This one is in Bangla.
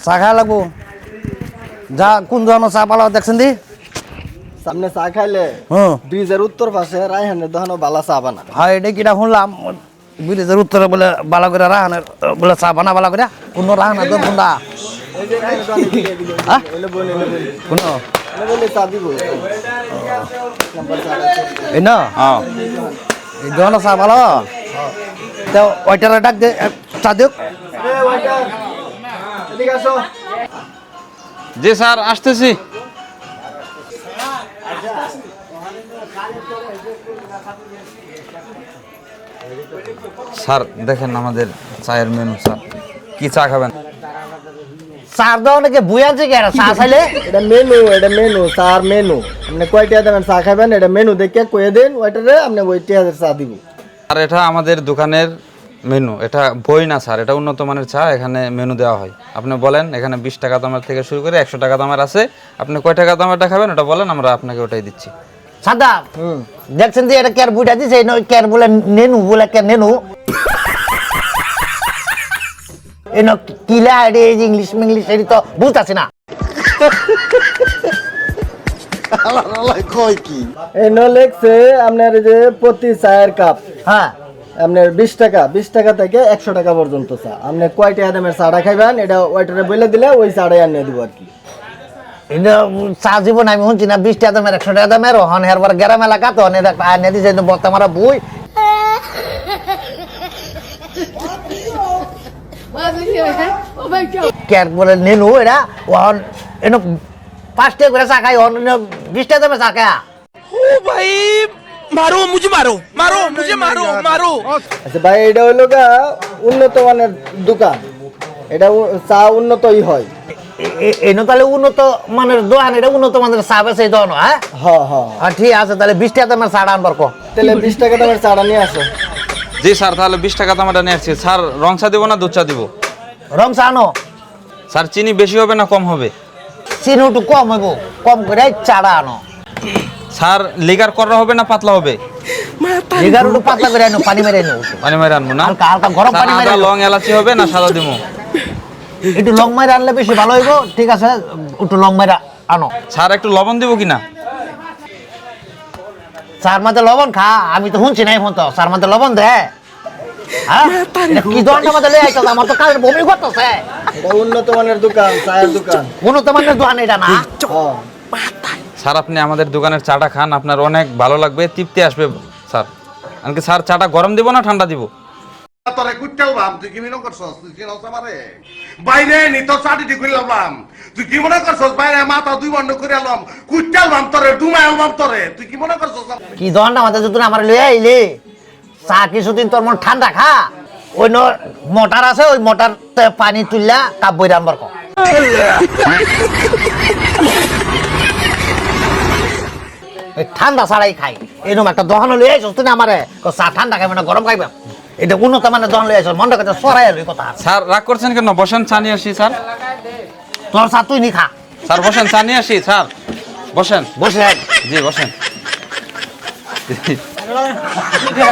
চা খাই লাগবো যা কোন ধরনের চা পালা দেখছেন দি সামনে চা খাইলে ব্রিজের উত্তর পাশে রায়হানের দোকানে বালা চা বানা। হ্যাঁ এটা কিটা শুনলাম ব্রিজের উত্তরে বলে বালা করে রাহানের বলে চা বানা বালা করে কোন রাহানের তো কোনটা কোন এই না এই ধরনের চা ভালো তো ওইটার ডাক দে চা দিও জি স্যার আসতেছি। স্যার দেখেন আমাদের চায়ের মেনু। স্যার কি চা খাবেন? চার দোকানে বুয়ে আছে কি চা চাইলে এটা মেনু চার মেনু আপনি কয়টা দেবেন চা খাবেন এটা মেনু দেখে কয়ে দেন ওইটারে আপনি ওইটা চা দিব। আর এটা আমাদের দোকানের মেনু, এটা বই না স্যার, এটা উন্নত মানের চা। এখানে মেনু দেওয়া হয়। আপনি বলেন এখানে 20 টাকা দামের থেকে শুরু করে 100 টাকা দামের আছে। আপনি কয় টাকা দামেরটা খাবেন ওটা বলেন, আমরা আপনাকে ওটাই দিচ্ছি। সাদা দেখছেন যে এটা কেয়ার বুইটা দিছে কেয়ার বলে নেনু বলে কেয়ার নেনু এনো কিলা এডি ইংলিশ এডি তো বুঝতাছি না কয় কি এনো লেখছে আপনার যে প্রতি চায়ের কাপ হ্যাঁ আপনার 20 টাকা থেকে 100 টাকা পর্যন্ত চা। আপনি কয়টা দামের চাটা খাইবেন এটা ওইটারে বলে দিলে ওই চাটাই আনিয়ে দিব আর কি। এটা চা জীবন আমি শুনছি না 20 টাকা দামের 100 টাকা দামের হন হেরবার গ্রাম এলাকা তো আনিয়ে দিছে বর্তা মারা বই কেয়ার বলে নেনু এটা ওহন এনো 5 টাকা করে চা খাই হন 20 টাকা দামের চা খায় भाई मारो मुझे मारो আচ্ছা ভাই এটা হলো গা উন্নত মানের দোকান, এটা চা উন্নতই হয়। এনো তাহলে উন্নত মানের দোকান এটা উন্নত মানের চা বেছে দোকান হ্যাঁ হ্যাঁ ঠিক আছে তাহলে 20 টাকা দামের চাটা আনবার কো তাহলে 20 টাকা দামের চাটা নিয়ে আসো। জি স্যার তাহলে 20 টাকা দামটা নিয়ে আসছি। স্যার রং চা দিব না দুধ চা দিব? রং চা আনো। স্যার চিনি বেশি হবে না কম হবে? চিনি একটু কম হইব, কম করে চাটা আনো। স্যার লিগার করা হবে না পাতলা হবে? লিগার একটু পাতলা করে আনো, পানি মেরে আনো। পানি মেরে আনবো না? হালকা হালকা গরম পানি মেরে আনো। লং এলাচি হবে না সাদা দিব? একটু লং মেরে আনলে বেশি ভালো হইব। ঠিক আছে একটু লং মেরে আনো। স্যার একটু লবণ দিব কিনা? চার মাঝে লবণ খা, আমি তো শুনছি নাই ফোন তো চার মাঝে লবণ দে হ্যাঁ কি ধরনের মধ্যে লে আইতো আমার তো কালের বমি করতেছে। এটা উন্নত মানের দোকান, চায়ের দোকান। উন্নত মানের দোকান এটা না। স্যার আপনি আমাদের দোকানের চাটা খান, আপনার অনেক ভালো লাগবে, তৃপ্তি আসবে স্যার। এমনকি স্যার চাটা গরম দিব না ঠান্ডা দিব? তোরে কুইটাল ভাব তুই কি মনে করছস? তুই কি নস আমারে বাইরে নি তো চাটি দি কইলাম তুই কি মনে করছস? বাইরে মাথা দুই বন্ধ করে আলম কুইটাল ভাব তোরে ডুমাই আলম তোরে তুই কি মনে করছস? কি ধরনের মাথা যদি আমার লয়ে আইলে চা কিছুদিন তোর মন ঠান্ডা খা ওই মোটর আছে ওই মোটর পানি তুললা কাপ বই রানবার কো ঠান্ডা ছাড়াই খাই এরকম একটা দহন লই আইছ তুই আমারে চা ঠান্ডা খাইবে না গরম খাইবে এটা উন্নত মানে দহন লই আইছ মনটা কাছে সরাই লই কথা। স্যার রাগ করছেন কেন? বসেন চা নিয়ে আসি স্যার। তোর চা তুই নি খা। স্যার বসেন চা নিয়ে আসি স্যার, বসেন। বসে জি বসেন।